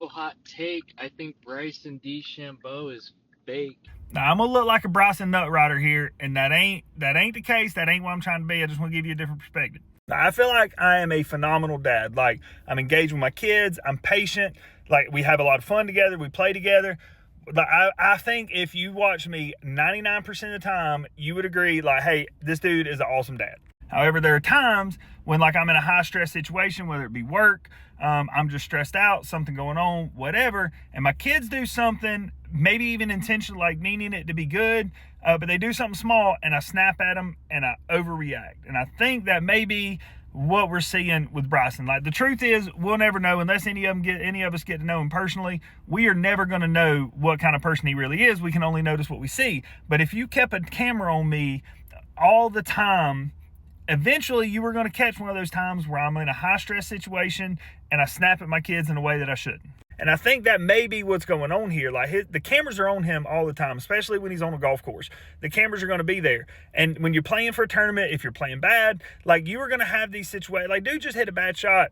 hot take. I think Bryson DeChambeau is fake. Now I'm gonna look like a Bryson Nutrider here, and that ain't the case. That ain't what I'm trying to be. I just want to give you a different perspective. Now, I feel like I am a phenomenal dad. Like, I'm engaged with my kids. I'm patient. Like, we have a lot of fun together. We play together. Like, I think if you watch me 99% of the time, you would agree, like, hey, this dude is an awesome dad. However, there are times when, like, I'm in a high stress situation, whether it be work, I'm just stressed out, something going on, whatever, and my kids do something, maybe even intentional, like meaning it to be good, but they do something small, and I snap at them, and I overreact. And I think that may be what we're seeing with Bryson. Like, the truth is, we'll never know unless any of us get to know him personally. We are never going to know what kind of person he really is. We can only notice what we see. But if you kept a camera on me all the time, eventually you were going to catch one of those times where I'm in a high stress situation and I snap at my kids in a way that I shouldn't. And I think that may be what's going on here. Like, the cameras are on him all the time, especially when he's on a golf course. The cameras are going to be there. And when you're playing for a tournament, if you're playing bad, like, you are going to have these situations. Like, dude just hit a bad shot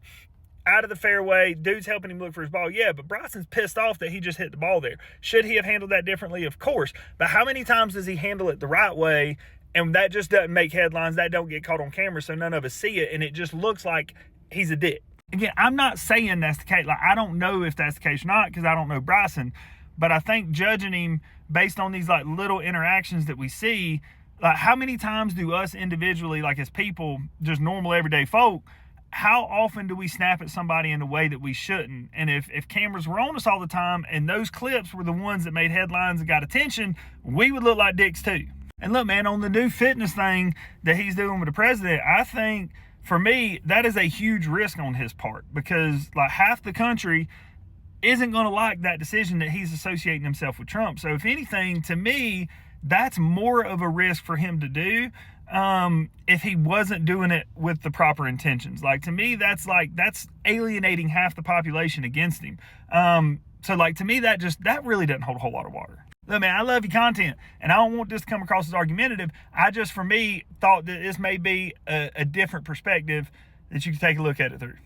out of the fairway. Dude's helping him look for his ball. Yeah, but Bryson's pissed off that he just hit the ball there. Should he have handled that differently? Of course. But how many times does he handle it the right way? And that just doesn't make headlines. That don't get caught on camera, so none of us see it. And it just looks like he's a dick. Again, I'm not saying that's the case. Like, I don't know if that's the case or not because I don't know Bryson. But I think judging him based on these, like, little interactions that we see, like, how many times do us individually, like, as people, just normal everyday folk, how often do we snap at somebody in a way that we shouldn't? And if cameras were on us all the time and those clips were the ones that made headlines and got attention, we would look like dicks too. And look, man, on the new fitness thing that he's doing with the president, I think, for me, that is a huge risk on his part because, like, half the country isn't going to like that decision that he's associating himself with Trump. So if anything, to me, that's more of a risk for him to do if he wasn't doing it with the proper intentions. Like, to me, that's alienating half the population against him. So, like, to me, that really doesn't hold a whole lot of water. Look, man, I love your content, and I don't want this to come across as argumentative. I just, for me, thought that this may be a different perspective that you can take a look at it through.